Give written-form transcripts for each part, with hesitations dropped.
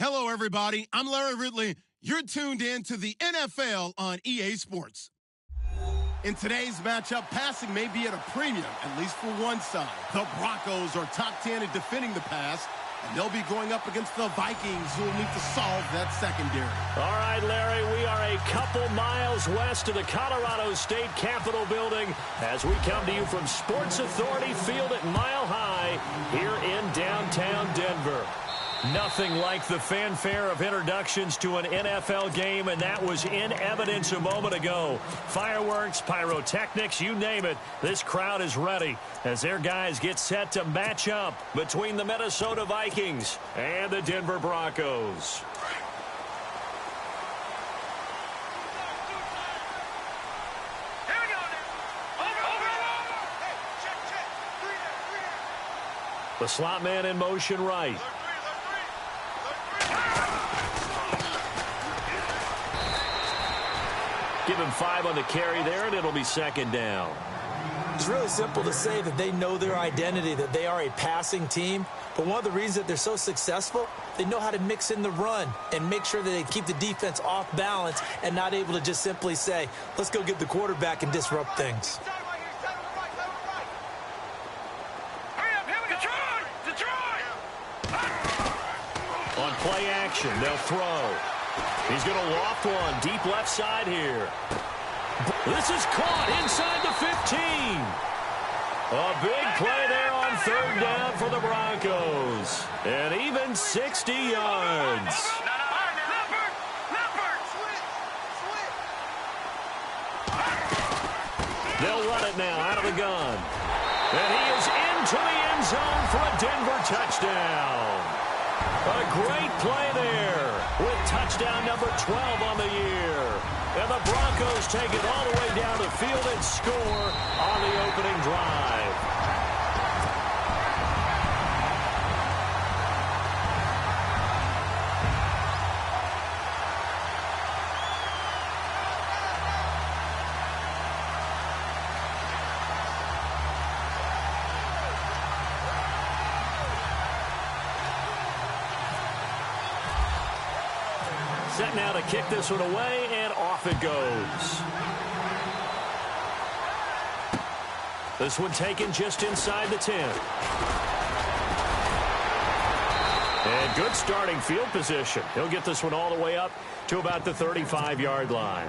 Hello, everybody. I'm Larry Ridley. You're tuned in to the NFL on EA Sports. In today's matchup, passing may be at a premium, at least for one side. The Broncos are top 10 in defending the pass, and they'll be going up against the Vikings, who will need to solve that secondary. All right, Larry, we are a couple miles west of the Colorado State Capitol building as we come to you from Sports Authority Field at Mile High here in downtown Denver. Nothing like the fanfare of introductions to an NFL game, and that was in evidence a moment ago. Fireworks, pyrotechnics, you name it. This crowd is ready as their guys get set to match up between the Minnesota Vikings and the Denver Broncos. The slot man in motion right. Give him 5 on the carry there, and it'll be second down. It's really simple to say that they know their identity, that they are a passing team. But one of the reasons that they're so successful, they know how to mix in the run and make sure that they keep the defense off balance and not able to just simply say, let's go get the quarterback and disrupt things. On play action, they'll throw. He's going to loft one deep left side here. This is caught inside the 15. A big play there on third down for the Broncos. And even 60 yards. They'll run it now out of the gun. And he is into the end zone for a Denver touchdown. A great play there with touchdown number 12 on the year. And the Broncos take it all the way down the field and score on the opening drive. Set now to kick this one away, and off it goes. This one taken just inside the 10. And good starting field position. He'll get this one all the way up to about the 35-yard line.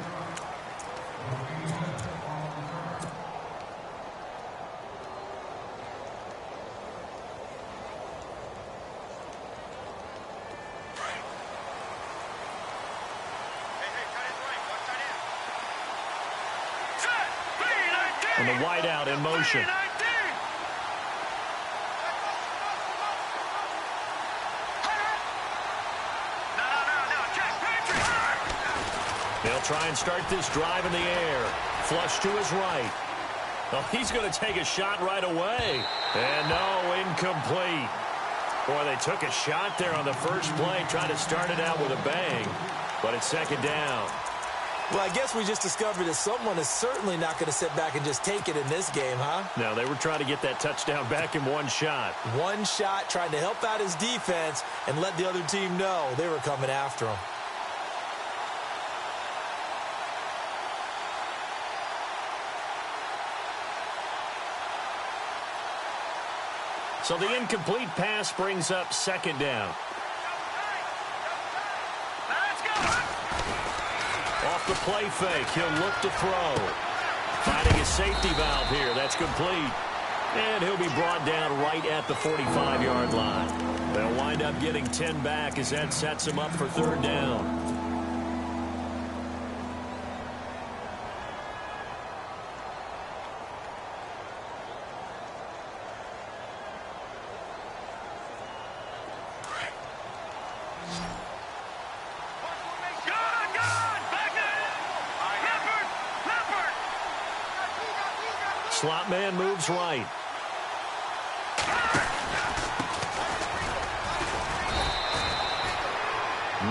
And the wide out in motion. try and start this drive in the air. Flush to his right. Oh, he's going to take a shot right away. And no, incomplete. Boy, they took a shot there on the first play, trying to start it out with a bang. But it's second down. Well, I guess we just discovered that someone is certainly not going to sit back and just take it in this game, huh? No, they were trying to get that touchdown back in one shot. One shot, trying to help out his defense and let the other team know they were coming after him. So the incomplete pass brings up second down. Off the play fake, he'll look to throw. Finding his safety valve here, that's complete. And he'll be brought down right at the 45-yard line. They'll wind up getting 10 back as that sets him up for third down. Slot man moves right.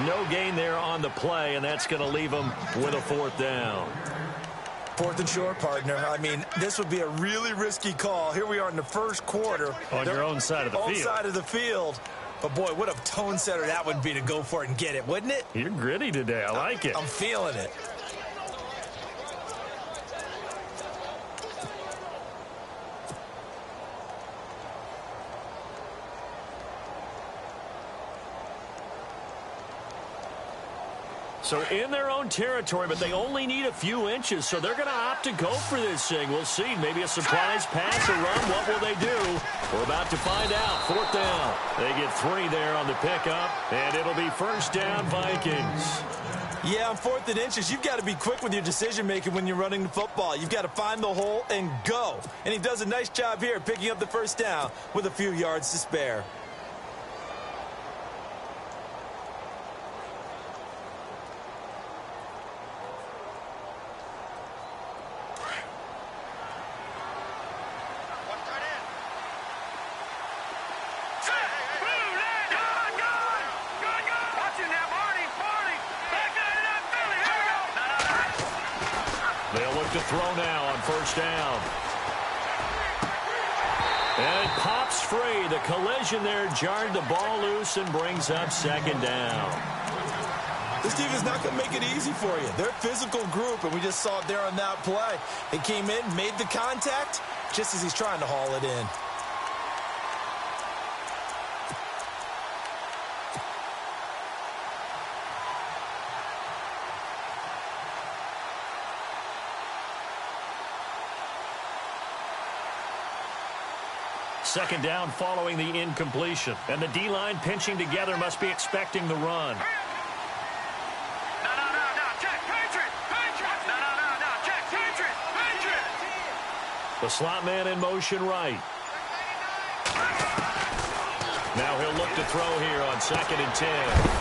No gain there on the play, and that's going to leave him with a fourth down. Fourth and short, partner. I mean, this would be a really risky call. Here we are in the first quarter. On your own side of the field. Own side of the field. But, boy, what a tone setter that would be to go for it and get it, wouldn't it? You're gritty today. I like it. I'm feeling it. So in their own territory, but they only need a few inches, so they're going to opt to go for this thing. We'll see. Maybe a surprise pass or run. What will they do? We're about to find out. Fourth down. They get 3 there on the pickup, and it'll be first down, Vikings. Yeah, on fourth and inches, you've got to be quick with your decision-making when you're running the football. You've got to find the hole and go. And he does a nice job here picking up the first down with a few yards to spare. To throw now on first down. And it pops free. The collision there jarred the ball loose and brings up second down. This team is not going to make it easy for you. They're a physical group, and we just saw it there on that play. They came in, made the contact, just as he's trying to haul it in. Second down following the incompletion. And the D-line pinching together must be expecting the run. The slot man in motion right. Now he'll look to throw here on 2nd and 10.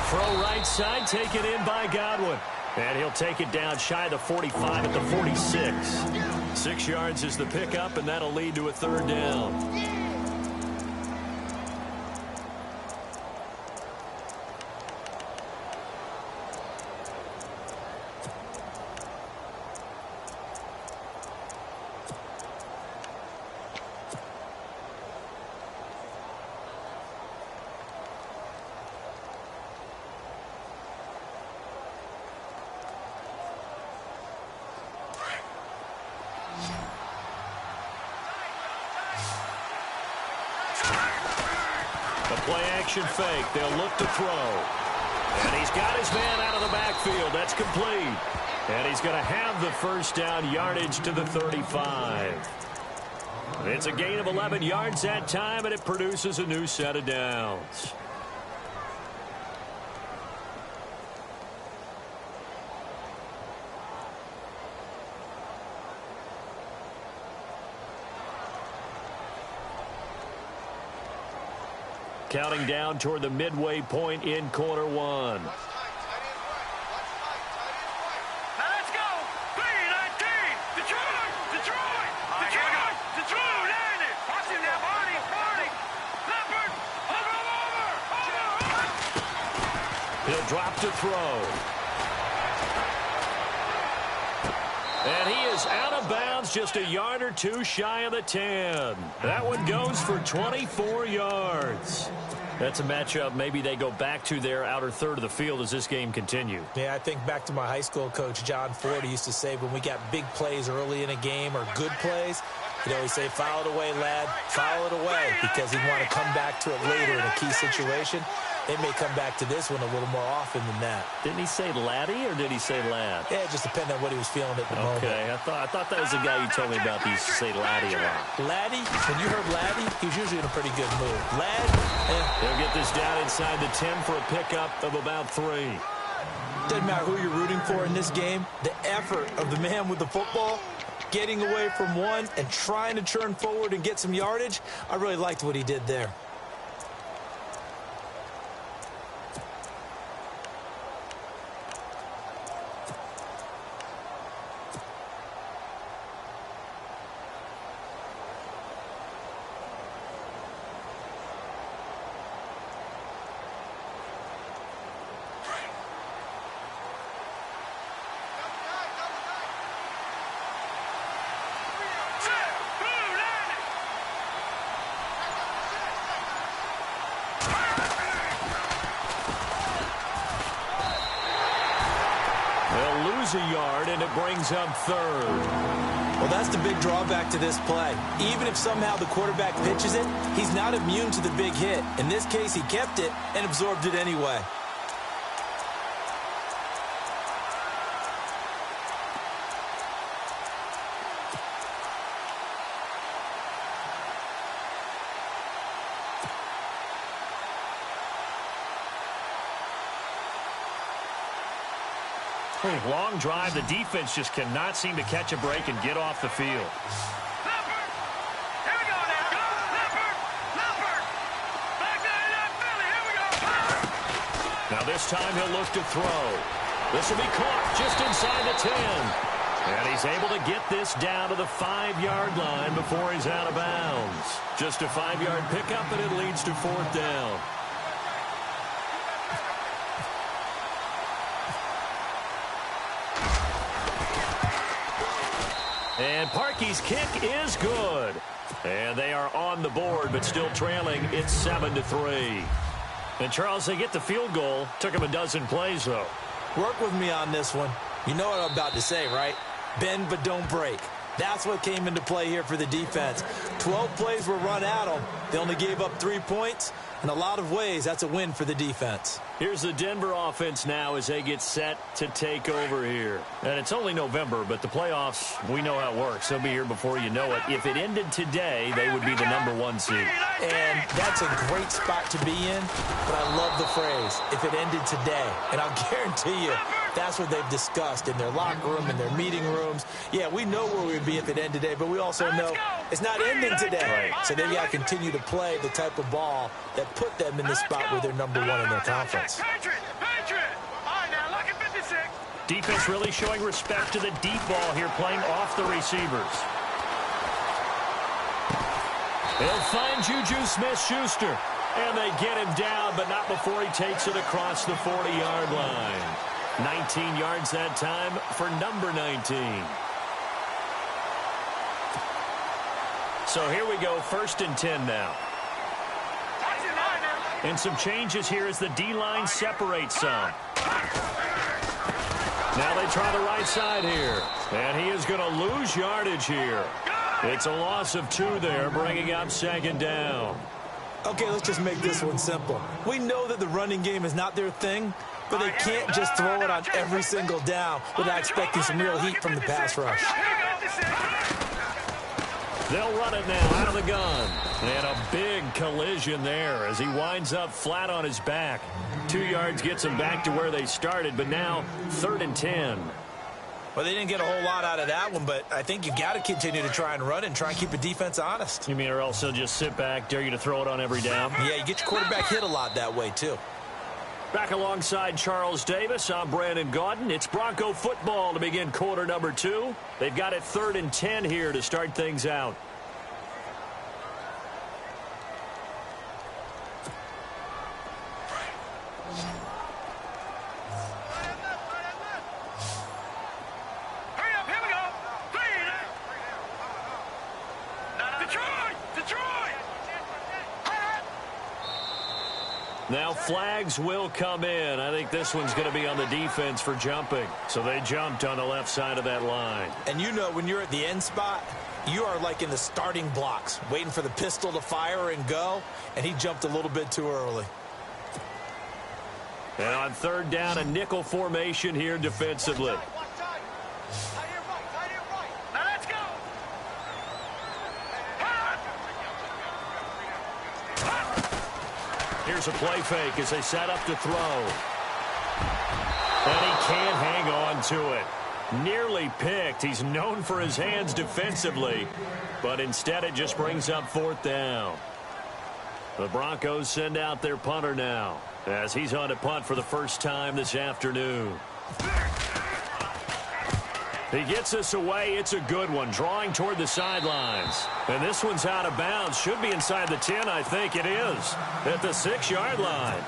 Throw right side, taken in by Godwin. And he'll take it down shy of the 45 at the 46. 6 yards is the pickup, and that'll lead to a third down. Play-action fake. They'll look to throw. And he's got his man out of the backfield. That's complete. And he's going to have the first down, yardage to the 35. It's a gain of 11 yards that time, and it produces a new set of downs. Counting down toward the midway point in quarter one. drop to throw. And he is out of bounds, just a yard or two shy of the 10. That one goes for 24 yards. That's a matchup maybe they go back to their outer third of the field as this game continues. Yeah, I think back to my high school coach, John Ford. He used to say when we got big plays early in a game or good plays, he'd always say, foul it away, lad, foul it away, because he'd want to come back to it later in a key situation. They may come back to this one a little more often than that. Didn't he say laddie or did he say lad? Yeah, it just depended on what he was feeling at the moment. Okay, I thought that was the guy you told me about. He used to say laddie a lot. Laddie, when you heard laddie, he was usually in a pretty good mood. Lad, They'll get this down inside the 10 for a pickup of about 3. Doesn't matter who you're rooting for in this game. The effort of the man with the football, getting away from one and trying to turn forward and get some yardage, I really liked what he did there. A yard, and it brings up 3rd. Well, that's the big drawback to this play. Even if somehow the quarterback pitches it, he's not immune to the big hit. In this case, he kept it and absorbed it anyway. Long drive. The defense just cannot seem to catch a break and get off the field. Now this time he'll look to throw. This will be caught just inside the 10. And he's able to get this down to the 5-yard line before he's out of bounds. Just a 5-yard pickup, and it leads to 4th down. And Parkey's kick is good. And they are on the board, but still trailing. It's 7-3. And, Charles, they get the field goal. Took him a dozen plays, though. Work with me on this one. You know what I'm about to say, right? Bend but don't break. That's what came into play here for the defense. 12 plays were run at them. They only gave up 3 points. In a lot of ways, that's a win for the defense. Here's the Denver offense now as they get set to take over here. And it's only November, but the playoffs, we know how it works. They'll be here before you know it. If it ended today, they would be the #1 seed. And that's a great spot to be in, but I love the phrase, if it ended today. And I'll guarantee you, that's what they've discussed in their locker room, in their meeting rooms. Yeah, we know where we'd be if it ended today, but we also know it's not ending today. Right. So they've got to continue to play the type of ball that put them in the spot where they're #1 in their conference. Defense really showing respect to the deep ball here, playing off the receivers. They'll find Juju Smith-Schuster, and they get him down, but not before he takes it across the 40-yard line. 19 yards that time for number 19. So here we go, 1st and 10 now. And some changes here as the D-line separates some. Now they try the right side here. And he is going to lose yardage here. It's a loss of 2 there, bringing up 2nd down. Okay, let's just make this one simple. We know that the running game is not their thing, but they can't just throw it on every single down without expecting some real heat from the pass rush. They'll run it now out of the gun. And a big collision there as he winds up flat on his back. 2 yards gets him back to where they started, but now 3rd and 10. Well, they didn't get a whole lot out of that one, but I think you've got to continue to try and run it and try and keep the defense honest. You mean or else they'll just sit back, dare you to throw it on every down? Yeah, you get your quarterback hit a lot that way, too. Back alongside Charles Davis, I'm Brandon Gaudin. It's Bronco football to begin quarter number 2. They've got it 3rd and 10 here to start things out. Now flags will come in. I think this one's going to be on the defense for jumping. So they jumped on the left side of that line. And you know when you're at the end spot, you are like in the starting blocks, waiting for the pistol to fire and go, and he jumped a little bit too early. And on third down, a nickel formation here defensively. Here's a play fake as they set up to throw. And he can't hang on to it. Nearly picked. He's known for his hands defensively, but instead it just brings up fourth down. The Broncos send out their punter now as he's on to punt for the first time this afternoon. He gets us away. It's a good one, drawing toward the sidelines. And this one's out of bounds. Should be inside the 10, I think it is, at the 6-yard line.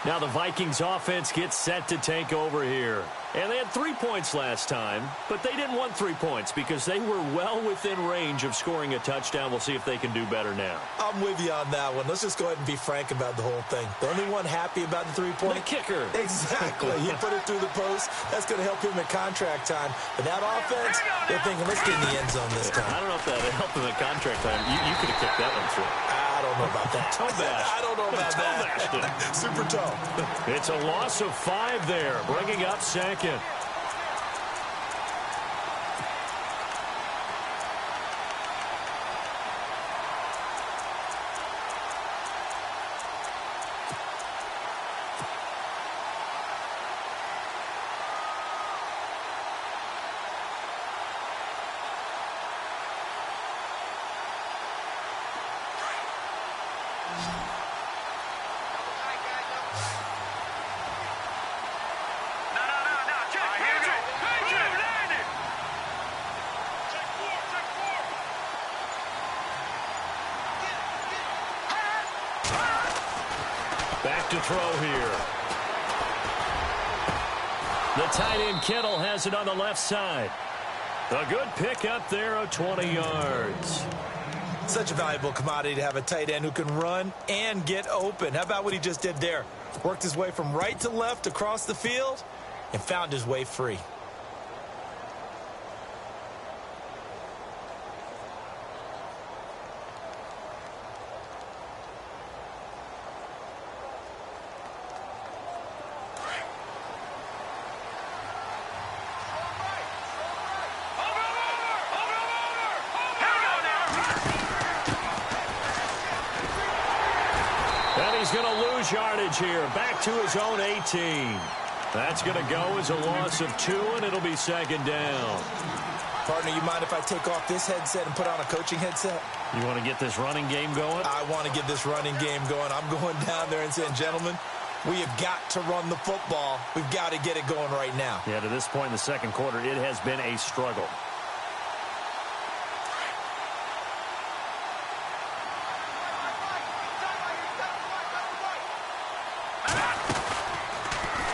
Now the Vikings offense gets set to take over here. And they had 3 points last time, but they didn't want 3 points because they were well within range of scoring a touchdown. We'll see if they can do better now. I'm with you on that one. Let's just go ahead and be frank about the whole thing. The only one happy about the 3-point? The kicker. Exactly. He put it through the post. That's going to help him at contract time. But that offense, they're thinking, let's get in the end zone this time. I don't know if that helped him at contract time. You could have kicked that one through. I don't know about that. Toe bash. I don't know about that. Super toe. It's a loss of 5 there, bringing up second. Back to throw here. The tight end Kittle has it on the left side. A good pick up there of 20 yards. Such a valuable commodity to have a tight end who can run and get open. How about what he just did there? Worked his way from right to left across the field and found his way free. He's going to lose yardage here. Back to his own 18. That's going to go as a loss of 2, and it'll be second down. Partner, you mind if I take off this headset and put on a coaching headset? You want to get this running game going? I want to get this running game going. I'm going down there and saying, gentlemen, we have got to run the football. We've got to get it going right now. Yeah, to this point in the second quarter, it has been a struggle.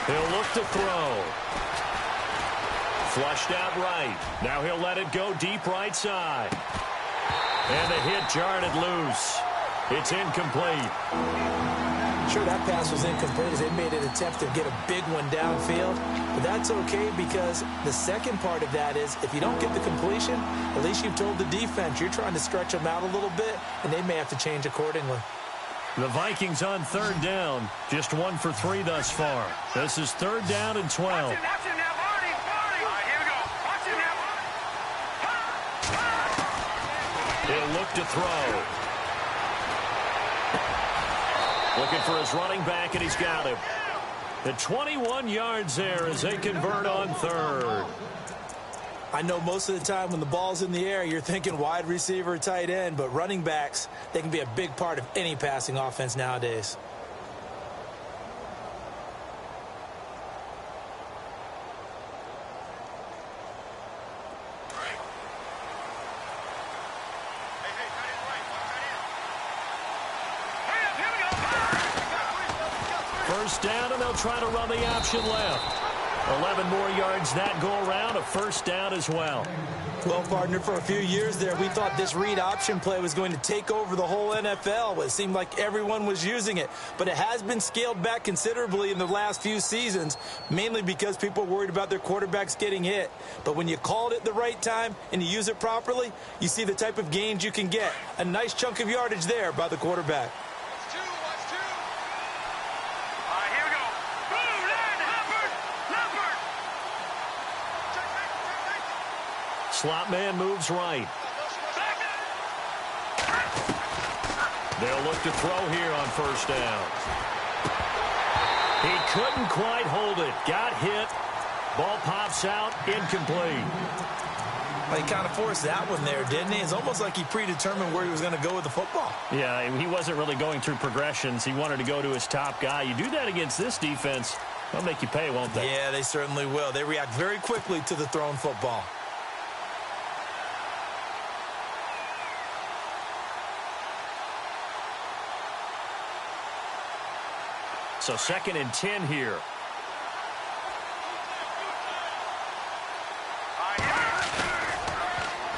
He'll look to throw. Flushed out right. Now he'll let it go deep right side. And the hit jarred it loose. It's incomplete. Sure, that pass was incomplete as they made an attempt to get a big one downfield. But that's okay because the second part of that is if you don't get the completion, at least you've told the defense you're trying to stretch them out a little bit, and they may have to change accordingly. The Vikings on third down, just 1 for 3 thus far. This is third down and 12. He'll look to throw. Looking for his running back, and he's got him. The 21 yards there as they convert on third. I know most of the time when the ball's in the air, you're thinking wide receiver, tight end, but running backs, they can be a big part of any passing offense nowadays. First down, and they'll try to run the option left. 11 more yards that go around, a first down as well. Well, partner, for a few years there, we thought this read option play was going to take over the whole NFL. It seemed like everyone was using it, but it has been scaled back considerably in the last few seasons, mainly because people are worried about their quarterbacks getting hit. But when you called it the right time and you use it properly, you see the type of gains you can get. A nice chunk of yardage there by the quarterback. Slot man moves right. They'll look to throw here on first down. He couldn't quite hold it. Got hit. Ball pops out. Incomplete. Well, he kind of forced that one there, didn't he? It's almost like he predetermined where he was going to go with the football. Yeah, he wasn't really going through progressions. He wanted to go to his top guy. You do that against this defense, they'll make you pay, won't they? Yeah, they certainly will. They react very quickly to the thrown football. So 2nd and 10 here.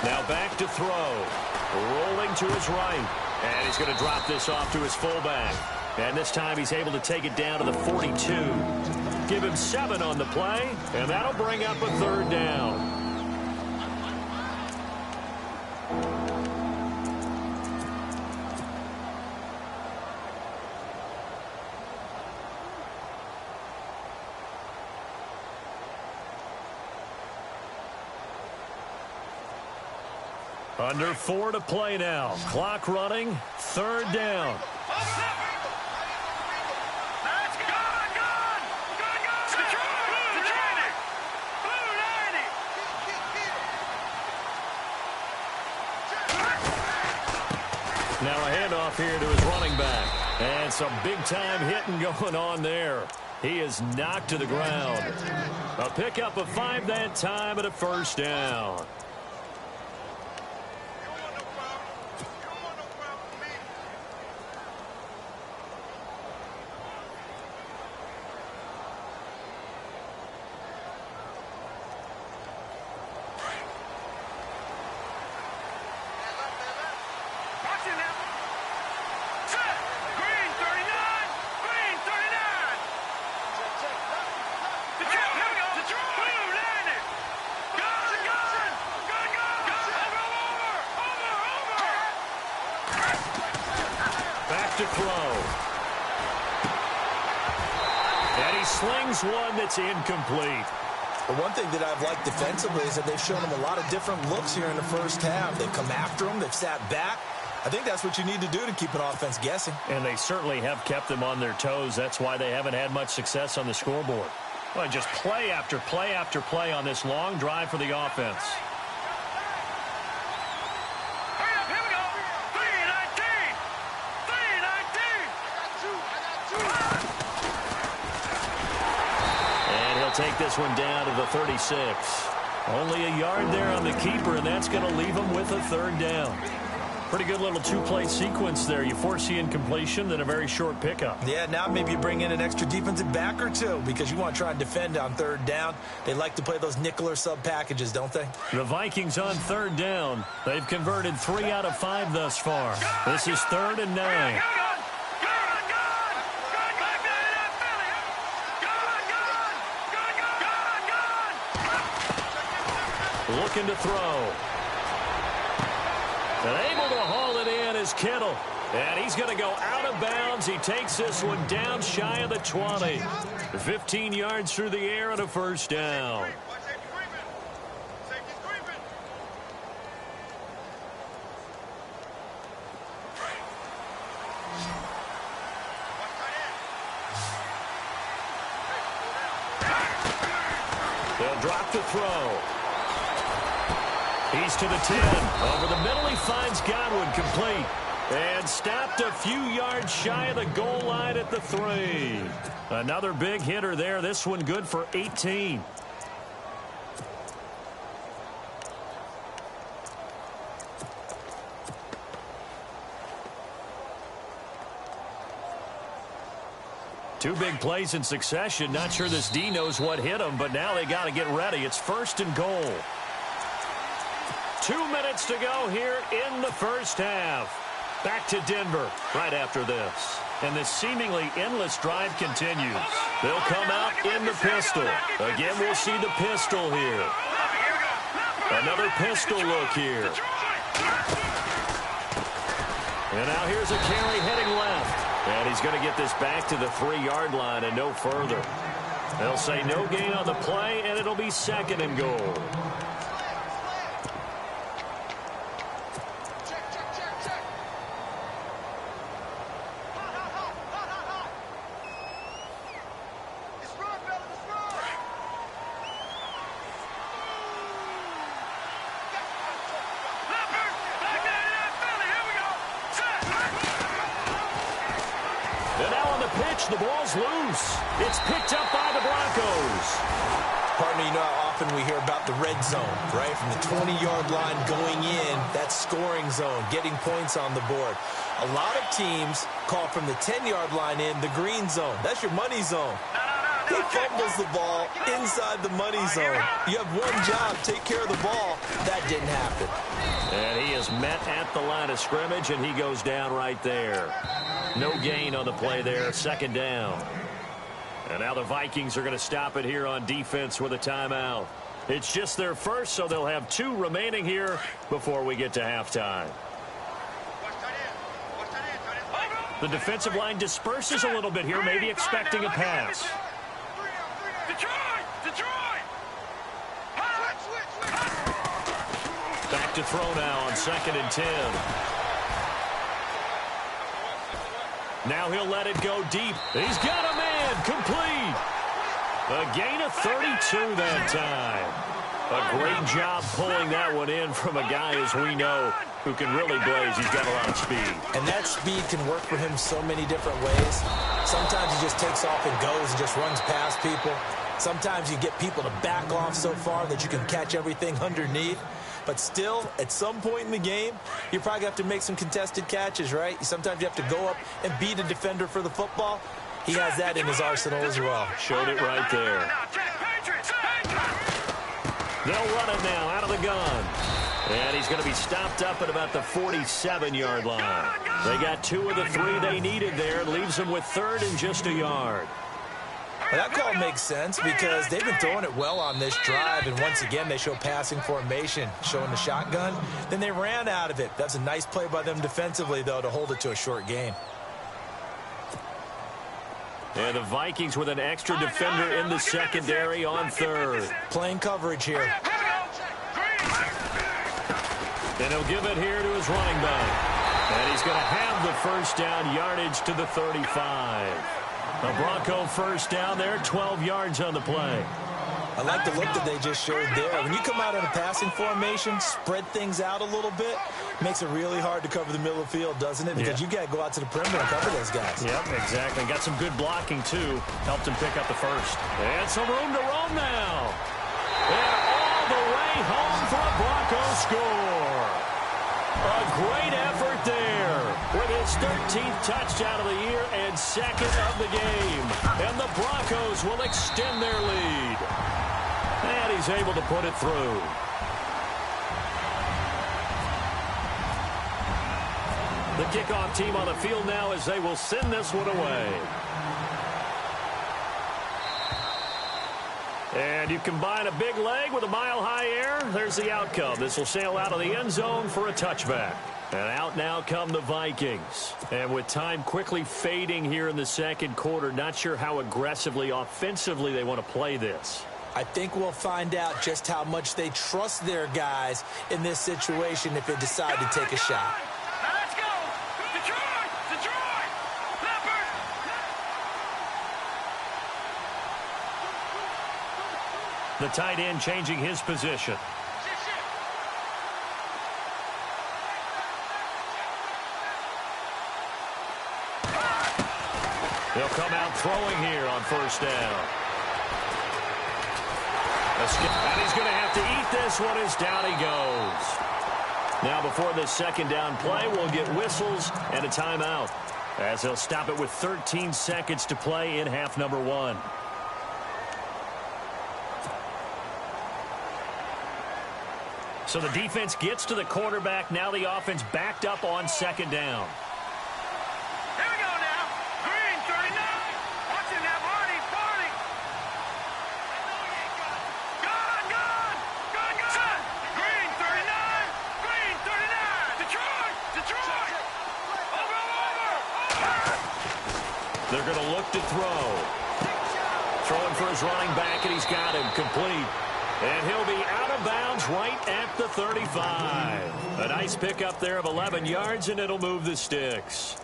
Now back to throw. Rolling to his right. And he's going to drop this off to his fullback. And this time he's able to take it down to the 42. Give him 7 on the play, and that'll bring up a third down. Under 4 to play now. Clock running. Third down. Now a handoff here to his running back. And some big-time hitting going on there. He is knocked to the ground. A pickup of 5 that time and a first down. To throw. And he slings one that's incomplete. But one thing that I've liked defensively is that they've shown him a lot of different looks here in the first half. They've come after him. They've sat back. I think that's what you need to do to keep an offense guessing. And they certainly have kept them on their toes. That's why they haven't had much success on the scoreboard. Well, just play after play after play on this long drive for the offense. Take this one down to the 36. Only a yard there on the keeper, and that's going to leave him with a third down. Pretty good little two-play sequence there. You force the incompletion, then a very short pickup. Yeah, now maybe you bring in an extra defensive back or two because you want to try and defend on third down. They like to play those nickel or sub packages, don't they? The Vikings on third down. They've converted 3 out of 5 thus far. This is 3rd and 9. Looking to throw. And able to haul it in is Kittle. And he's going to go out of bounds. He takes this one down shy of the 20. 15 yards through the air and a first down. They'll drop to throw. He's to the 10. Over the middle, he finds Godwin complete. And stopped a few yards shy of the goal line at the 3. Another big hitter there. This one good for 18. Two big plays in succession. Not sure this D knows what hit him, but now they got to get ready. It's 1st and goal. 2 minutes to go here in the first half. Back to Denver right after this. And this seemingly endless drive continues. They'll come out in the pistol. Again, we'll see the pistol here. Another pistol look here. And now here's a carry heading left. And he's going to get this back to the 3-yard line and no further. They'll say no gain on the play, and it'll be 2nd and goal. The ball's loose. It's picked up by the Broncos. Partner, you know how often we hear about the red zone, right? From the 20-yard line going in, that scoring zone, getting points on the board. A lot of teams call from the 10-yard line in the green zone. That's your money zone. He fumbles the ball inside the money zone. You have one job, take care of the ball. That didn't happen. And he is met at the line of scrimmage, and he goes down right there. No gain on the play there, 2nd down. And now the Vikings are going to stop it here on defense with a timeout. It's just their first, so they'll have 2 remaining here before we get to halftime. The defensive line disperses a little bit here, maybe expecting a pass. Back to throw now on 2nd and 10. Now he'll let it go deep. He's got a man complete. A gain of 32 that time. A great job pulling that one in from a guy, as we know, who can really blaze. He's got a lot of speed. And that speed can work for him so many different ways. Sometimes he just takes off and goes and just runs past people. Sometimes you get people to back off so far that you can catch everything underneath. But still, at some point in the game, you probably have to make some contested catches, right? Sometimes you have to go up and beat a defender for the football. He has that in his arsenal as well. Showed it right there. They'll run it now out of the gun. And he's going to be stopped up at about the 47-yard line. They got 2 of the 3 they needed there. Leaves them with 3rd and just a yard. Well, that call makes sense because they've been throwing it well on this drive, and once again they show passing formation, showing the shotgun. Then they ran out of it. That's a nice play by them defensively, though, to hold it to a short gain. And the Vikings with an extra defender in the secondary on 3rd. Playing coverage here. And he'll give it here to his running back. And he's going to have the 1st down yardage to the 35. A Bronco 1st down there, 12 yards on the play. I like the look that they just showed there. When you come out in a passing formation, spread things out a little bit, makes it really hard to cover the middle of the field, doesn't it? Because you got to go out to the perimeter and cover those guys. Yep, exactly. Got some good blocking, too. Helped him pick up the 1st. And some room to roam now. And all the way home for a Bronco score. A great effort there with his 13th touchdown of the year and 2nd of the game. And the Broncos will extend their lead. And he's able to put it through. The kickoff team on the field now as they will send this one away. And you combine a big leg with a mile-high air, there's the outcome. This will sail out of the end zone for a touchback. And out now come the Vikings. And with time quickly fading here in the 2nd quarter, not sure how aggressively, offensively they want to play this. I think we'll find out just how much they trust their guys in this situation if they decide to take a shot. Let's go! Detroit! Detroit! Leopard! The tight end changing his position. They'll come out throwing here on 1st down. And he's going to have to eat this one as down he goes. Now before this 2nd down play, we'll get whistles and a timeout. as they'll stop it with 13 seconds to play in half number 1. So the defense gets to the quarterback. Now the offense backed up on second down. Here we go now. Green, 39. Watch him now, Barney. Gone. Set. Green, 39. Green, 39. Detroit. Over. They're going to look to throw. Throwing for his running back, and he's got him complete. And he'll be out of bounds right at the 35. A nice pickup there of 11 yards, and it'll move the sticks.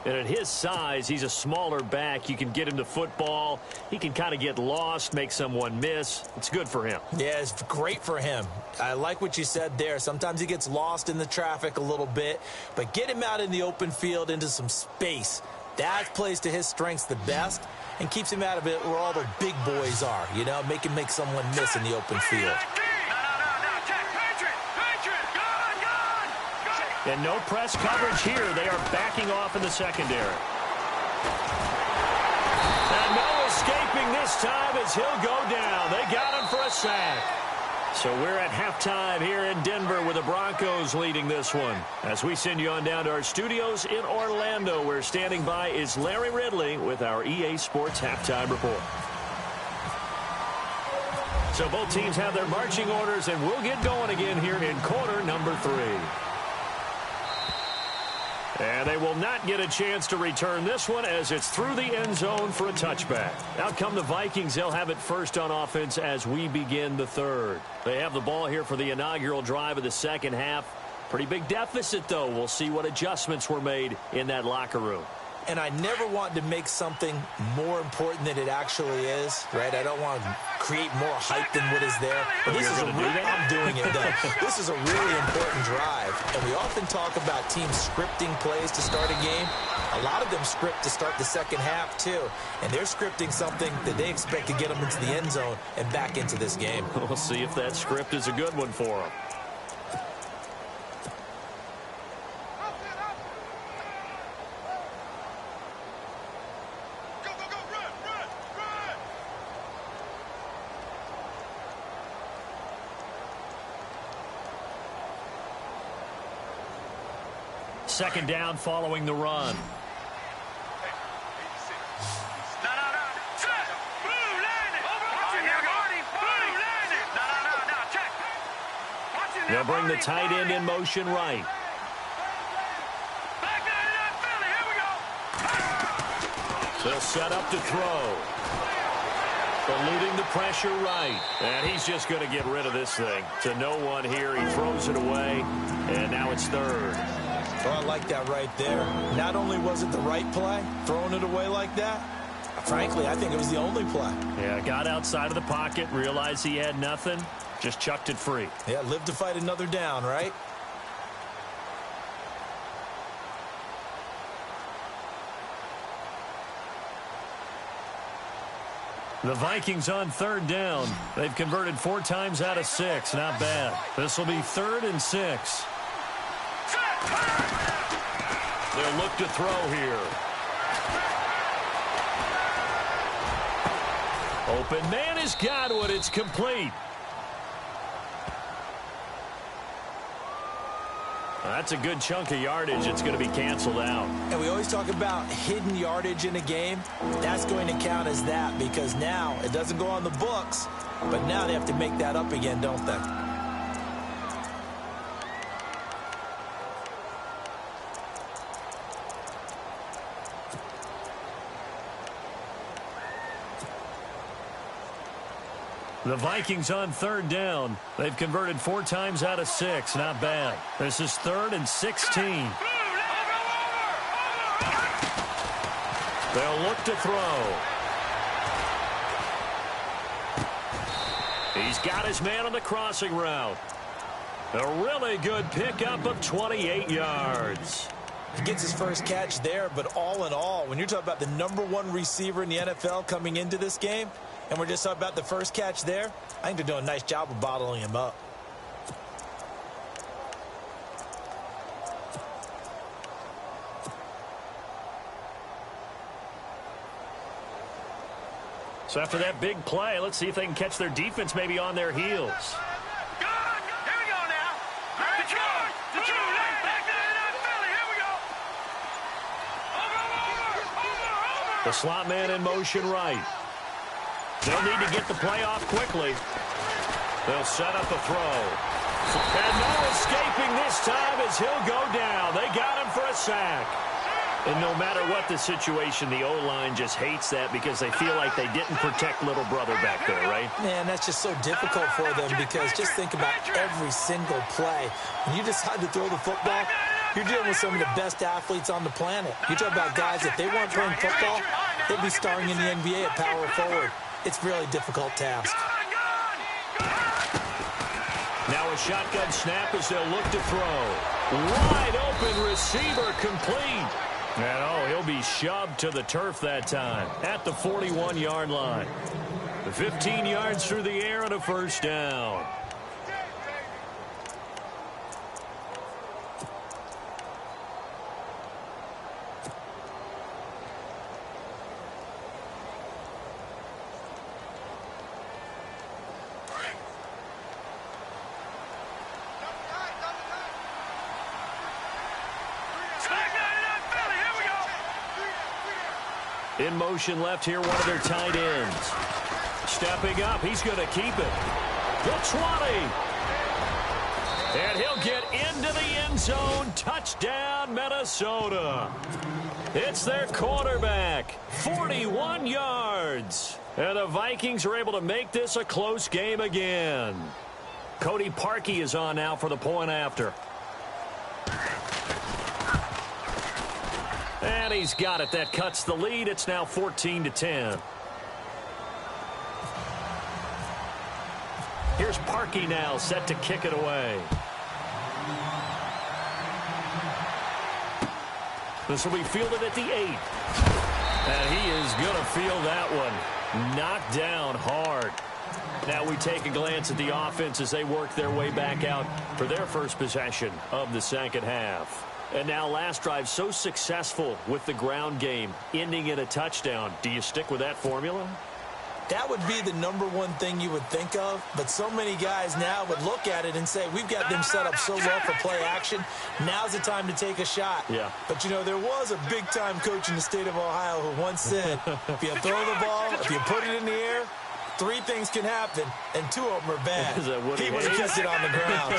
And at his size, he's a smaller back. You can get him to football. He can kind of get lost, make someone miss. It's good for him. Yeah, it's great for him. I like what you said there. Sometimes he gets lost in the traffic a little bit, but get him out in the open field into some space. That plays to his strengths the best and keeps him out of it where all the big boys are, you know, make someone miss in the open field. No. Check. Patriot. Gone. And no press coverage here. They are backing off in the secondary. And no escaping this time as he'll go down. They got him for a sack. So we're at halftime here in Denver with the Broncos leading this one. As we send you on down to our studios in Orlando, where standing by is Larry Ridley with our EA Sports Halftime Report. So both teams have their marching orders, and we'll get going again here in quarter number 3. And they will not get a chance to return this one as it's through the end zone for a touchback. Out come the Vikings. They'll have it first on offense as we begin the third. They have the ball here for the inaugural drive of the second half. Pretty big deficit, though. We'll see what adjustments were made in that locker room. And I never want to make something more important than it actually is, right? I don't want to create more hype than what is there. But this is I'm doing it, though. This is a really important drive. And we often talk about teams scripting plays to start a game. A lot of them script to start the second half, too. And they're scripting something that they expect to get them into the end zone and back into this game. We'll see if that script is a good one for them. Second down following the run. No. Set. Blue landed. Watch him now, Barney. Blue landed. No. Check. Watch him now, They'll bring the Barney. tight end in motion right. Back down to that Philly. Here we go. They'll set up to throw. Eluding the pressure right. And he's just going to get rid of this thing. To no one here. He throws it away. And now it's third. Oh, I like that right there. Not only was it the right play, throwing it away like that, frankly, I think it was the only play. Yeah, got outside of the pocket, realized he had nothing, just chucked it free. Yeah, live to fight another down, right? The Vikings on third down. They've converted 4 times out of 6. Not bad. This will be 3rd and 6. They'll look to throw here. Open man has got one. It's complete. That's a good chunk of yardage. It's going to be canceled out. And we always talk about hidden yardage in a game. That's going to count as that because now it doesn't go on the books, but now they have to make that up again, don't they? The Vikings on third down. They've converted 4 times out of 6. Not bad. This is 3rd and 16. They'll look to throw. He's got his man on the crossing route. A really good pickup of 28 yards. He gets his first catch there, but all in all, when you're talking about the #1 receiver in the NFL coming into this game, and we're just talking about the first catch there, I think they're doing a nice job of bottling him up. So after that big play, let's see if they can catch their defense maybe on their heels. Good. Here we go now. Let's go. Back to Philly. Here we go. Over. The slot man in motion right. They'll need to get the play off quickly. They'll set up a throw. And no escaping this time as he'll go down. They got him for a sack. And no matter what the situation, the O-line just hates that because they feel like they didn't protect little brother back there, right? Man, that's just so difficult for them because just think about every single play. When you decide to throw the football, you're dealing with some of the best athletes on the planet. You talk about guys, if they weren't playing football, they'd be starring in the NBA at power forward. It's a really difficult task. Now a shotgun snap as they'll look to throw. Wide open receiver complete. And oh, he'll be shoved to the turf that time at the 41-yard line. 15 yards through the air and a first down. In motion left here, one of their tight ends. Stepping up, he's going to keep it. The 20. And he'll get into the end zone. Touchdown, Minnesota. It's their quarterback. 41 yards. And the Vikings are able to make this a close game again. Cody Parkey is on now for the point after. And he's got it. That cuts the lead. It's now 14-10. Here's Parkey now, set to kick it away. This will be fielded at the 8. And he is going to field that one. Knocked down hard. Now we take a glance at the offense as they work their way back out for their first possession of the second half. And now last drive so successful with the ground game, ending in a touchdown. Do you stick with that formula? That would be the number one thing you would think of, but so many guys now would look at it and say, we've got them set up so well for play action. Now's the time to take a shot. Yeah. But, you know, there was a big-time coach in the state of Ohio who once said, if you throw the ball, if you put it in the air, 3 things can happen, and 2 of them are bad. He would have kept it on the ground.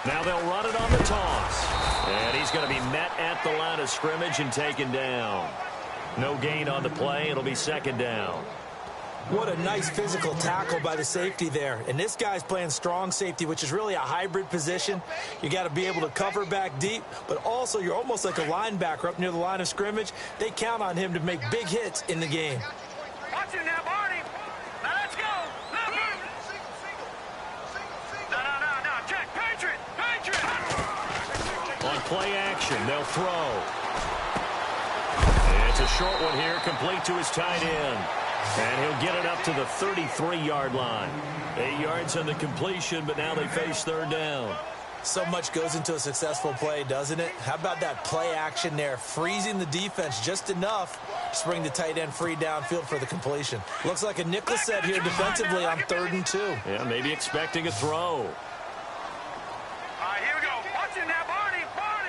Now they'll run it on the toss. And he's going to be met at the line of scrimmage and taken down. No gain on the play. It'll be second down. What a nice physical tackle by the safety there. And this guy's playing strong safety, which is really a hybrid position. You got to be able to cover back deep, but also you're almost like a linebacker up near the line of scrimmage. They count on him to make big hits in the game. Watch him now, Barney. Now let's go. No. Check. Patriot. On play action, they'll throw. It's a short one here, complete to his tight end. And he'll get it up to the 33-yard line. 8 yards on the completion, but now they face third down. So much goes into a successful play, doesn't it? How about that play action there? Freezing the defense just enough to bring the tight end free downfield for the completion. Looks like a nickel set here defensively on 3rd and 2. Yeah, maybe expecting a throw. All right, here we go. Watch him now, Barney.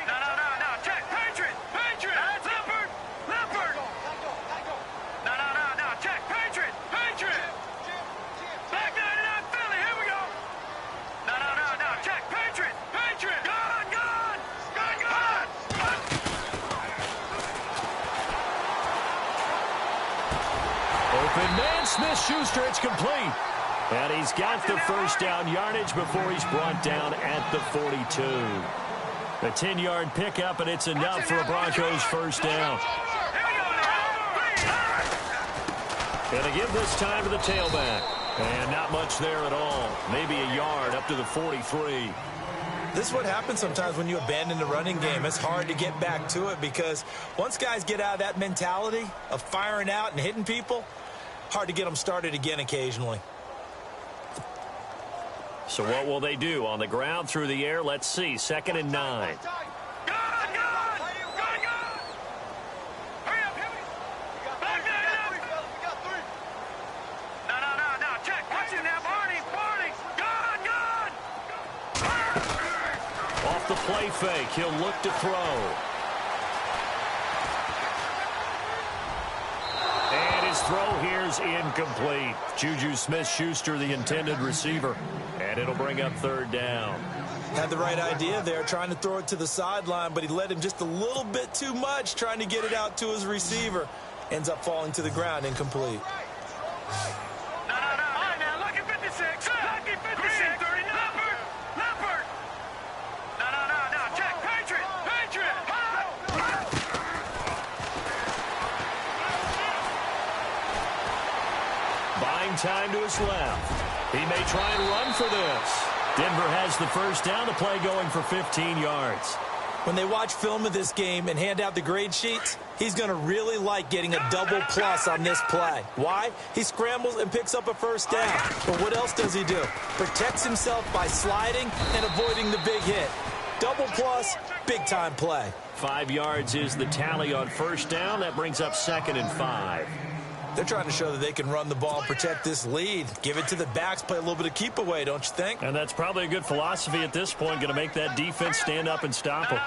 No. Check. Patriot. That's Leopard. No. Check. Patriot. Back to Philly. Here we go. No. Check. Patriot. Gone. Open man, Smith-Schuster, it's complete. And he's got the first down yardage before he's brought down at the 42. A 10-yard pickup, and it's enough for a Broncos first down. And to give this time to the tailback. And not much there at all. Maybe a yard up to the 43. This is what happens sometimes when you abandon the running game. It's hard to get back to it because once guys get out of that mentality of firing out and hitting people, hard to get them started again occasionally. So what will they do? On the ground, through the air, let's see. 2nd and 9. the play fake. He'll look to throw. And his throw here's incomplete. Juju Smith-Schuster, the intended receiver. And it'll bring up third down. Had the right idea there, trying to throw it to the sideline, but he led him just a little bit too much, trying to get it out to his receiver. Ends up falling to the ground, incomplete. No. All right, now, lucky 56. Lucky 56. 39. Leopard. No. Check. Patriot. Buying time to his left. He may try and run for this. Denver has the first down, the play going for 15 yards. When they watch film of this game and hand out the grade sheets, he's going to really like getting a double plus on this play. Why? He scrambles and picks up a first down. But what else does he do? Protects himself by sliding and avoiding the big hit. Double plus, big-time play. 5 yards is the tally on first down. That brings up 2nd and 5. They're trying to show that they can run the ball and protect this lead. Give it to the backs, play a little bit of keep away, don't you think? And that's probably a good philosophy at this point. Going to make that defense stand up and stop him.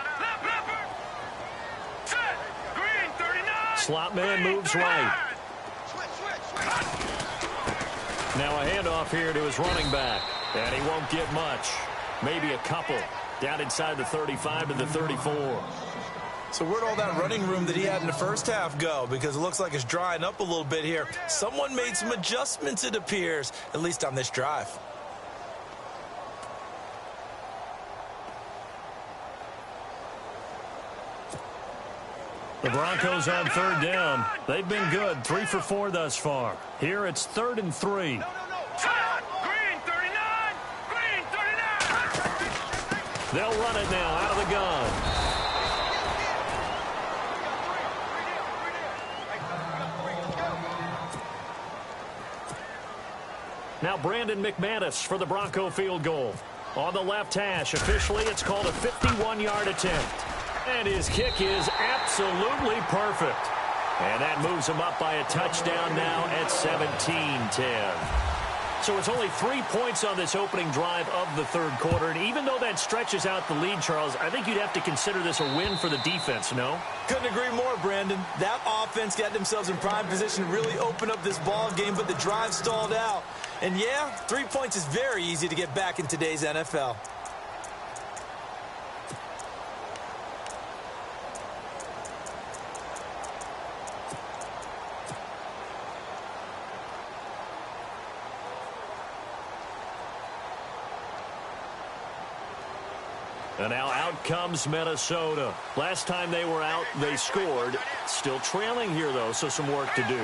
Slot man moves right. Now a handoff here to his running back. And he won't get much. Maybe a couple. Down inside the 35 to the 34. So where'd all that running room that he had in the first half go? Because it looks like it's drying up a little bit here. Someone made some adjustments, it appears, at least on this drive. The Broncos on third down. They've been good. 3 for 4 thus far. Here it's 3rd and 3. Green 39. Green 39. They'll run it now out of the gun. Now Brandon McManus for the Bronco field goal. On the left hash, officially it's called a 51-yard attempt. And his kick is absolutely perfect. And that moves him up by a touchdown now at 17-10. So it's only 3 points on this opening drive of the third quarter. And even though that stretches out the lead, Charles, I think you'd have to consider this a win for the defense, no? Couldn't agree more, Brandon. That offense got themselves in prime position to really open up this ball game, but the drive stalled out. And yeah, 3 points is very easy to get back in today's NFL. And now out comes Minnesota. Last time they were out, they scored. Still trailing here, though, so some work to do.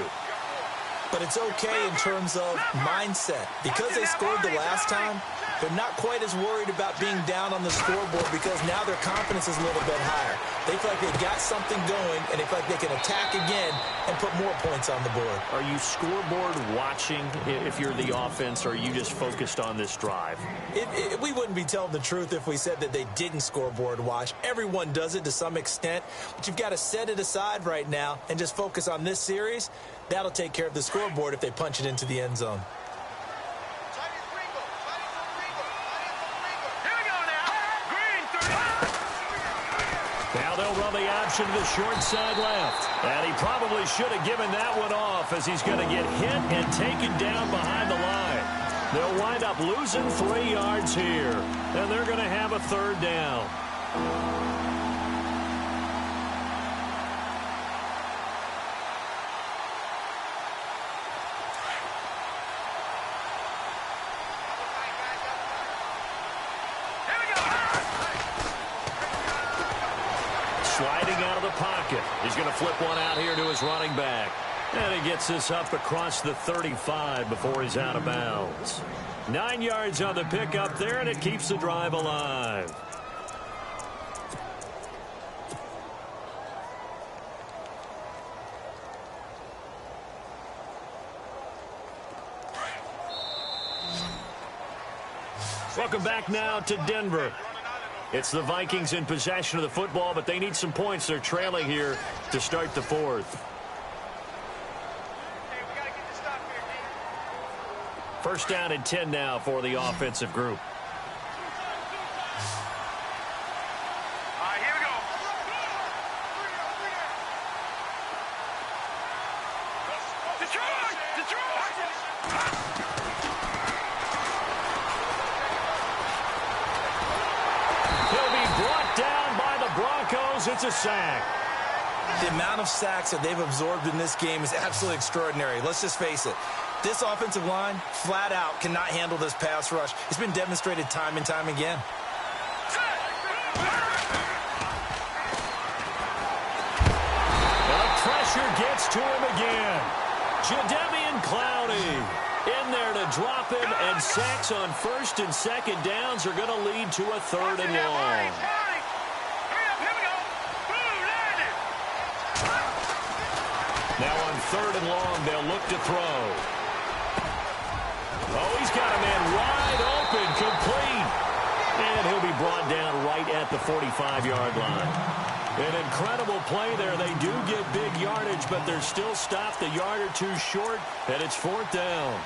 But it's okay in terms of mindset. Because they scored the last time, they're not quite as worried about being down on the scoreboard because now their confidence is a little bit higher. They feel like they've got something going, and they feel like they can attack again and put more points on the board. Are you scoreboard watching if you're the offense, or are you just focused on this drive? We wouldn't be telling the truth if we said that they didn't scoreboard watch. Everyone does it to some extent, but you've got to set it aside right now and just focus on this series. That'll take care of the scoreboard if they punch it into the end zone. Now they'll run the option to the short side left. And he probably should have given that one off as he's going to get hit and taken down behind the line. They'll wind up losing 3 yards here. And they're going to have a third down. Sliding out of the pocket. He's going to flip one out here to his running back. And he gets this up across the 35 before he's out of bounds. 9 yards on the pickup there, and it keeps the drive alive. Welcome back now to Denver. It's the Vikings in possession of the football, but they need some points. They're trailing here to start the fourth. First down and 10 now for the offensive group. He'll be brought down by the Broncos. It's a sack. The amount of sacks that they've absorbed in this game is absolutely extraordinary. Let's just face it. This offensive line, flat out, cannot handle this pass rush. It's been demonstrated time and time again. The pressure gets to him again. Jadeveon Clowney in there to drop him, and sacks on first and second downs are going to lead to a third and long. Now on third and long, they'll look to throw. Oh, he's got a man wide open, complete. And he'll be brought down right at the 45-yard line. An incredible play there. They do get big yardage, but they're still stopped a yard or two short, and it's fourth down.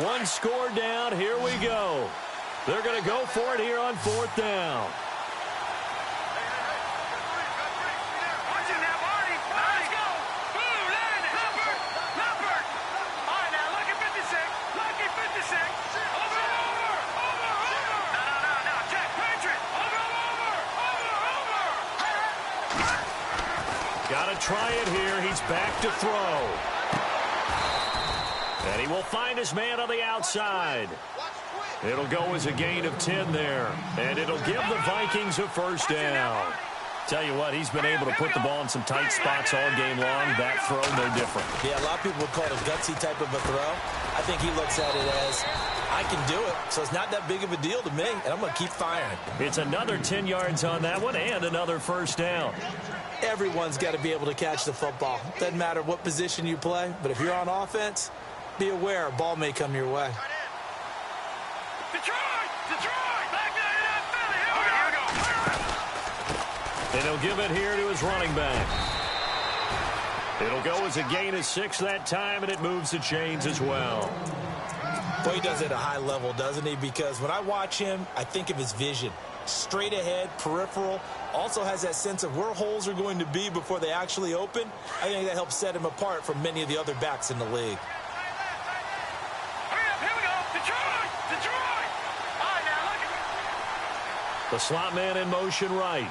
One score down. Here we go. They're going to go for it here on fourth down. Got to try it here. He's back to throw. And he will find his man on the outside. It'll go as a gain of 10 there, and it'll give the Vikings a first down. Tell you what, he's been able to put the ball in some tight spots all game long. That throw, no different. Yeah, a lot of people would call it a gutsy type of a throw. I think he looks at it as, I can do it, so it's not that big of a deal to me, and I'm going to keep firing. It's another 10 yards on that one and another first down. Everyone's got to be able to catch the football. Doesn't matter what position you play, but if you're on offense, be aware a ball may come your way. Detroit! Detroit! Back there in that Philly. Here we go. And he'll give it here to his running back. It'll go as a gain of 6 that time, and it moves the chains as well. Well, he does it at a high level, doesn't he? Because when I watch him, I think of his vision. Straight ahead, peripheral, also has that sense of where holes are going to be before they actually open. I think that helps set him apart from many of the other backs in the league. Hurry up, here we go. Detroit! Detroit! All right, now look at The slot man in motion right.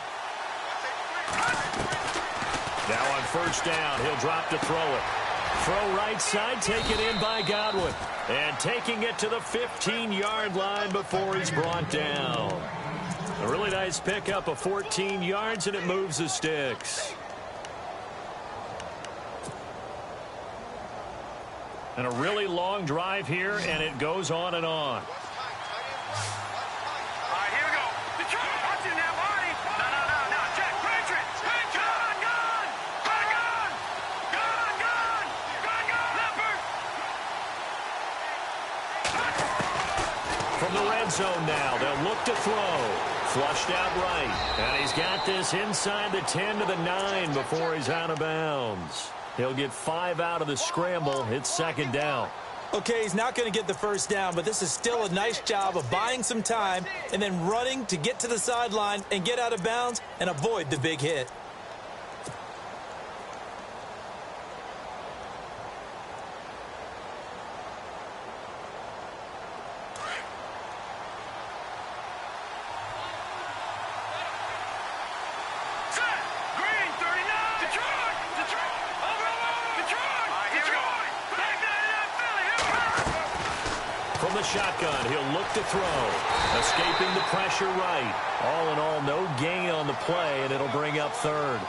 Now on first down, he'll drop to throw it. Throw right side, taken in by Godwin. And taking it to the 15-yard line before he's brought down. A really nice pickup of 14 yards, and it moves the sticks. And a really long drive here, and it goes on and on. All right, here we go. Detroit! Watch it now, Marty. No. Jack, Patriot. Gone! Leopard! From the red zone now, they'll look to throw. Flushed out right. And he's got this inside the 10 to the 9 before he's out of bounds. He'll get 5 out of the scramble. It's second down. Okay, he's not going to get the first down, but this is still a nice job of buying some time and then running to get to the sideline and get out of bounds and avoid the big hit. Set! Green, 39! Detroit! Over! Detroit! All right, here we go. Back there in that Philly. Here we go. From the shotgun, he'll look to throw. Escaping the pressure right. All in all, no gain on the play, and it'll bring up third.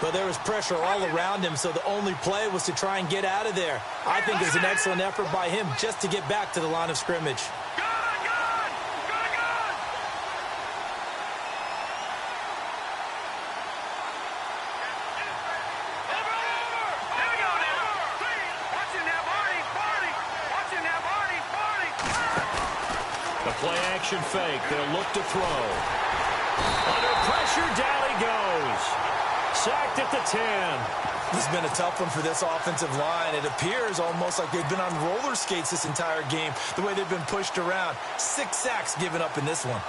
But there was pressure all around him, so the only play was to try and get out of there. I think it was an excellent effort by him just to get back to the line of scrimmage. Gone! Over! Here we go now. Watch it now, Marty. Watch it now, Marty. The play action fake. They'll look to throw. Under pressure, down he goes. Sacked at the 10. This has been a tough one for this offensive line. It appears almost like they've been on roller skates this entire game, the way they've been pushed around. 6 sacks given up in this one.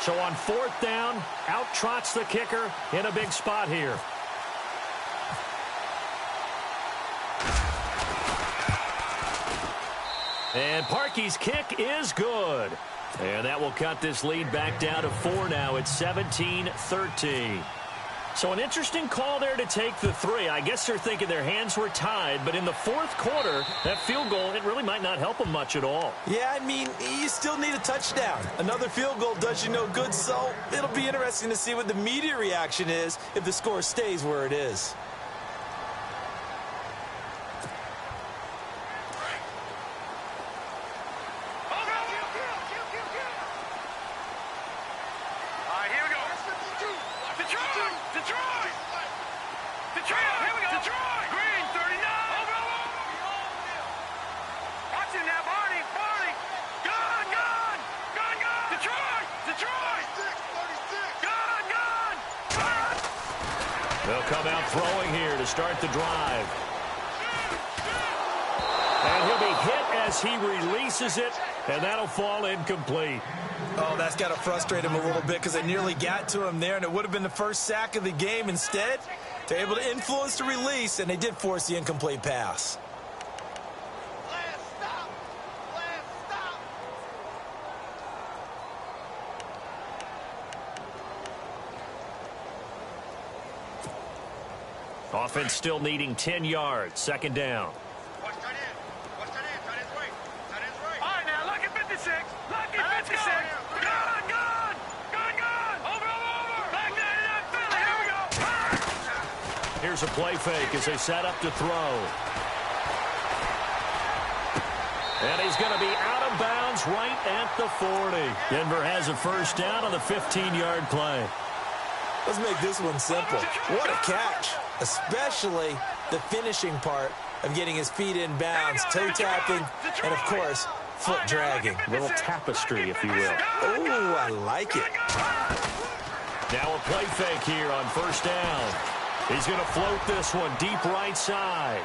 So on fourth down, out trots the kicker in a big spot here. And Parkey's kick is good. And that will cut this lead back down to 4 now. It's 17-13. So an interesting call there to take the 3. I guess they're thinking their hands were tied, but in the fourth quarter, that field goal, it really might not help them much at all. Yeah, I mean, you still need a touchdown. Another field goal does you no good, so it'll be interesting to see what the media reaction is if the score stays where it is. They'll come out throwing here to start the drive. And he'll be hit as he releases it, and that'll fall incomplete. Oh, that's got to frustrate him a little bit because they nearly got to him there, and it would have been the first sack of the game. Instead, they're able to influence the release, and they did force the incomplete pass. Offense still needing 10 yards. Second down. Watch tight end. Watch tight end. Tight end's right. Tight end's right. All right, now, lucky 56. Lucky 56. Gone, gone. Gone, gone. Over. Back 99, Philly. Here we go. Here's a play fake as they set up to throw. And he's going to be out of bounds right at the 40. Denver has a first down on the 15-yard play. Let's make this one simple. What a catch, especially the finishing part of getting his feet in bounds, toe tapping, and, of course, foot dragging. A little tapestry, if you will. Oh, I like it. Now a play fake here on first down. He's going to float this one deep right side.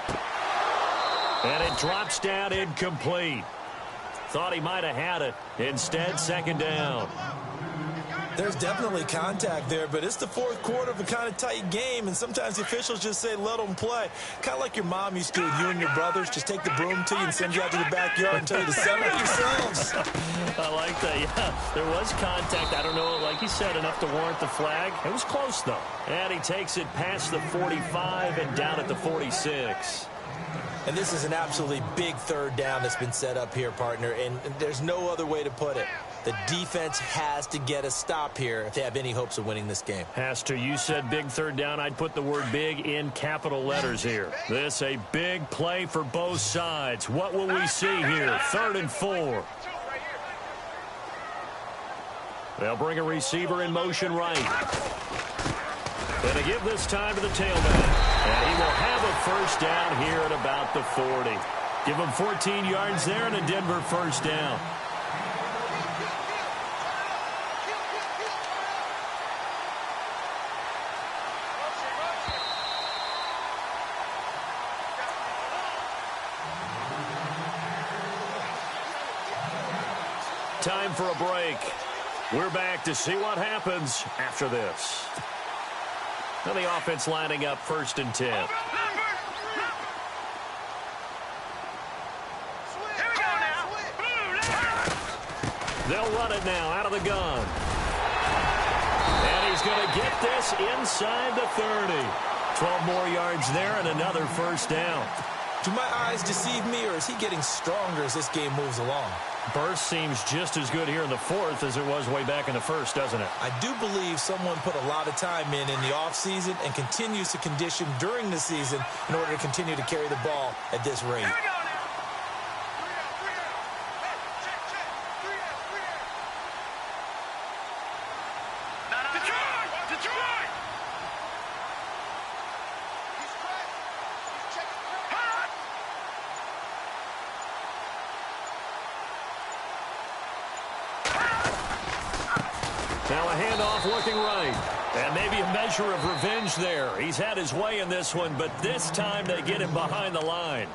And it drops down incomplete. Thought he might have had it. Instead, second down. There's definitely contact there, but it's the fourth quarter of a kind of tight game, and sometimes the officials just say, let them play. Kind of like your mom used to with you and your brothers. Just take the broom to you and send you out to the backyard and tell you to settle it yourselves. I like that, yeah. There was contact. I don't know, like you said, enough to warrant the flag. It was close, though. And he takes it past the 45 and down at the 46. And this is an absolutely big third down that's been set up here, partner, and there's no other way to put it. The defense has to get a stop here if they have any hopes of winning this game. Has to. You said big third down. I'd put the word big in capital letters here. This a big play for both sides. What will we see here? 3rd and 4. They'll bring a receiver in motion right. And they give this time to the tailback. And he will have a first down here at about the 40. Give him 14 yards there and a Denver first down. Time for a break. We're back to see what happens after this. Now the offense lining up 1st and 10. Here we go now. They'll run it now out of the gun. And he's going to get this inside the 30. 12 more yards there and another first down. Do my eyes deceive me, or is he getting stronger as this game moves along? Burst seems just as good here in the 4th as it was way back in the 1st, doesn't it? I do believe someone put a lot of time in the offseason and continues to condition during the season in order to continue to carry the ball at this rate. Here we go now. Detroit! Now a handoff looking right. And maybe a measure of revenge there. He's had his way in this one, but this time they get him behind the line.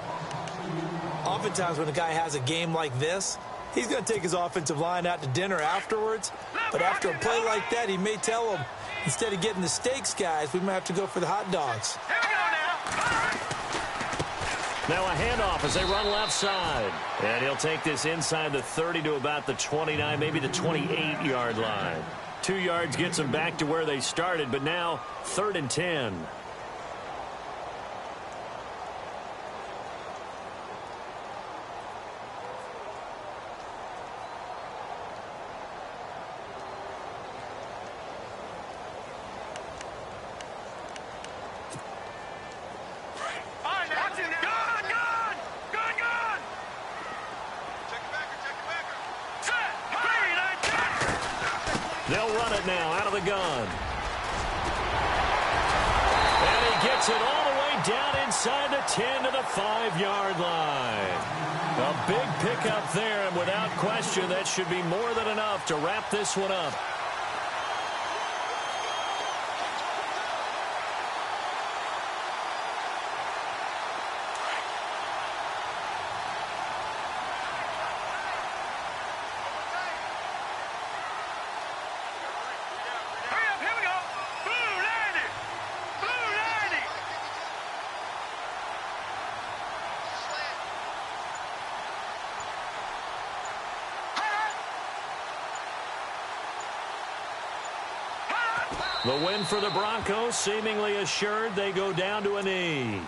Oftentimes when a guy has a game like this, he's going to take his offensive line out to dinner afterwards. But after a play like that, he may tell them, instead of getting the steaks, guys, we might have to go for the hot dogs. Here we go now. Now a handoff as they run left side. And he'll take this inside the 30 to about the 29, maybe the 28-yard line. 2 yards gets them back to where they started, but now 3rd and 10. They'll run it now out of the gun. And he gets it all the way down inside the 10 to the 5-yard line. A big pickup there, and without question, that should be more than enough to wrap this one up. The win for the Broncos seemingly assured. They go down to a knee.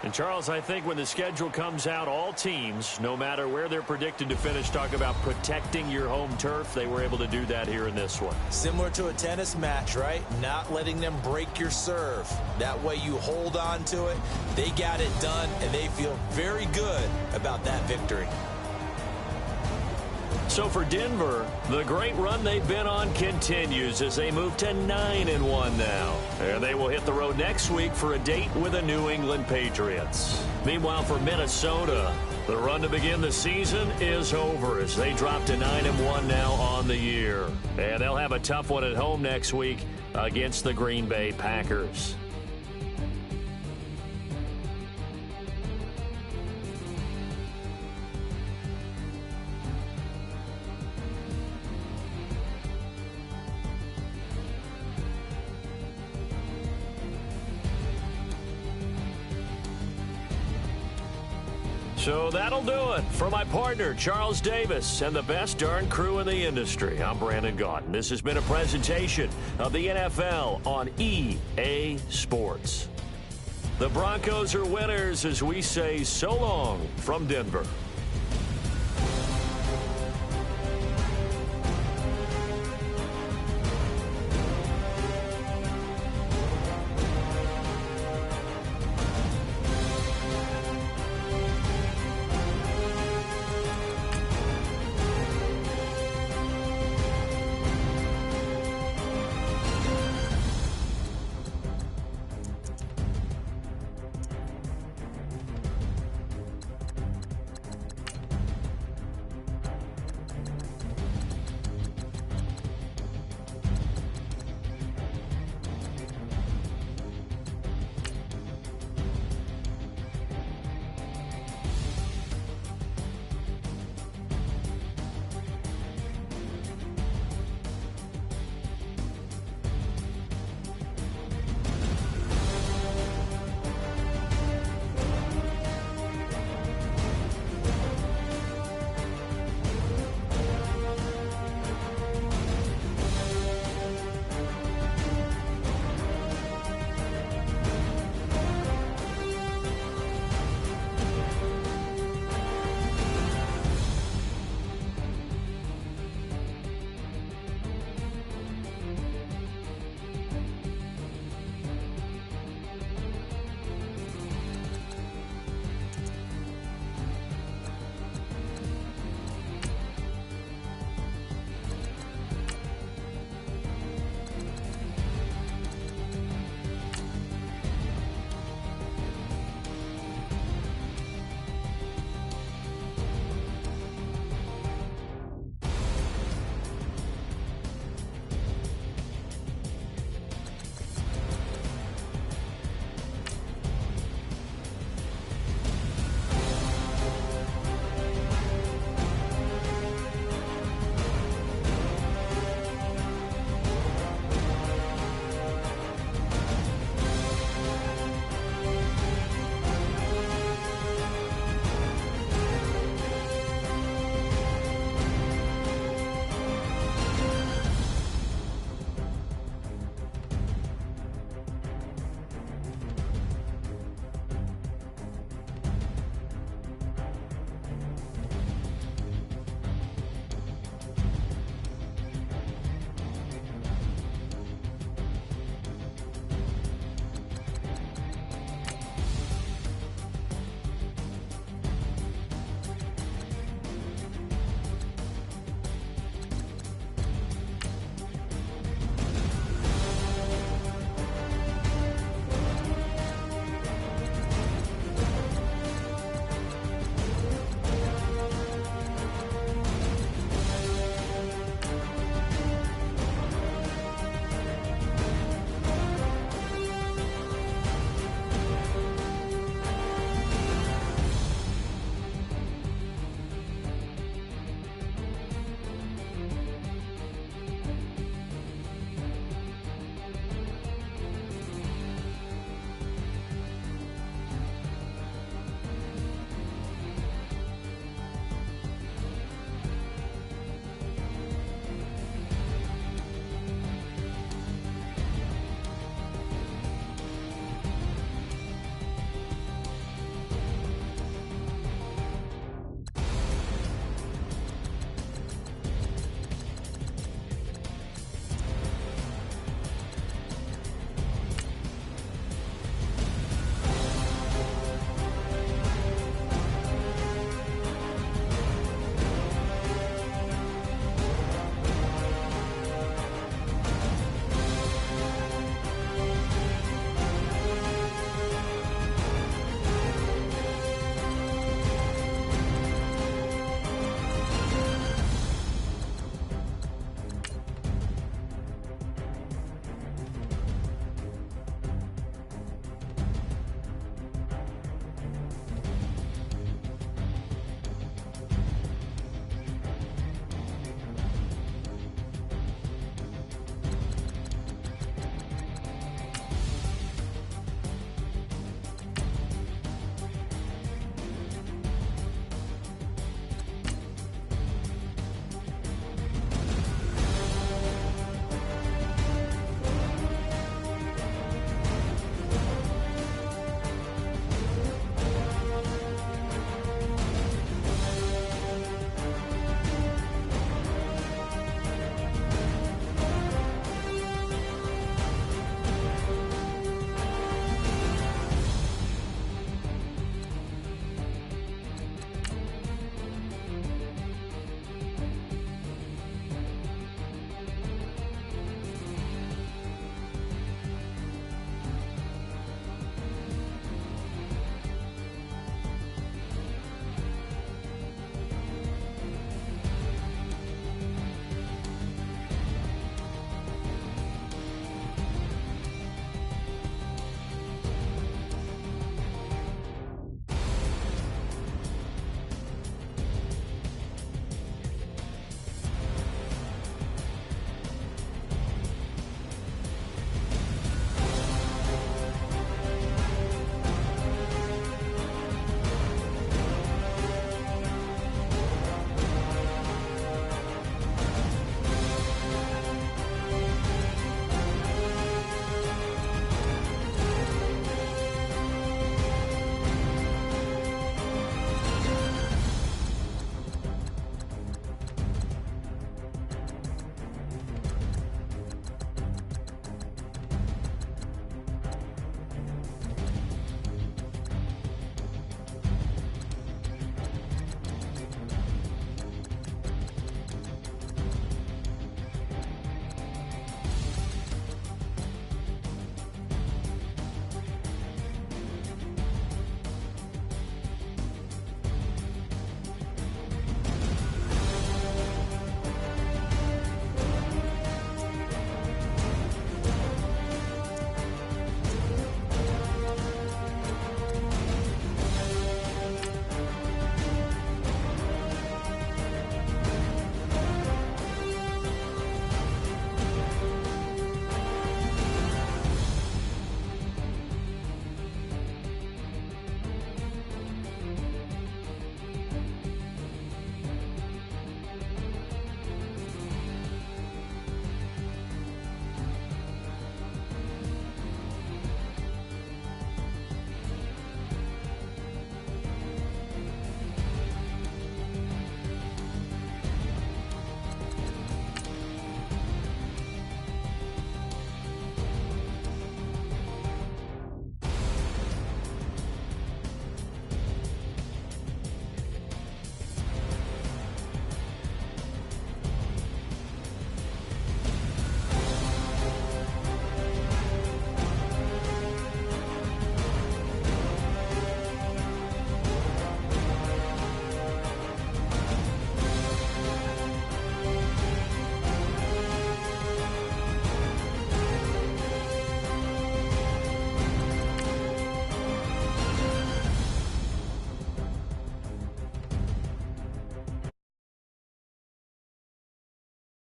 And Charles, I think when the schedule comes out, all teams, no matter where they're predicted to finish, talk about protecting your home turf. They were able to do that here in this one. Similar to a tennis match, right? Not letting them break your serve. That way you hold on to it. They got it done, and they feel very good about that victory. So for Denver, the great run they've been on continues as they move to 9-1 now. And they will hit the road next week for a date with the New England Patriots. Meanwhile, for Minnesota, the run to begin the season is over as they drop to 9-1 now on the year. And they'll have a tough one at home next week against the Green Bay Packers. So that'll do it. For my partner, Charles Davis, and the best darn crew in the industry, I'm Brandon Gaudin. This has been a presentation of the NFL on EA Sports. The Broncos are winners as we say so long from Denver.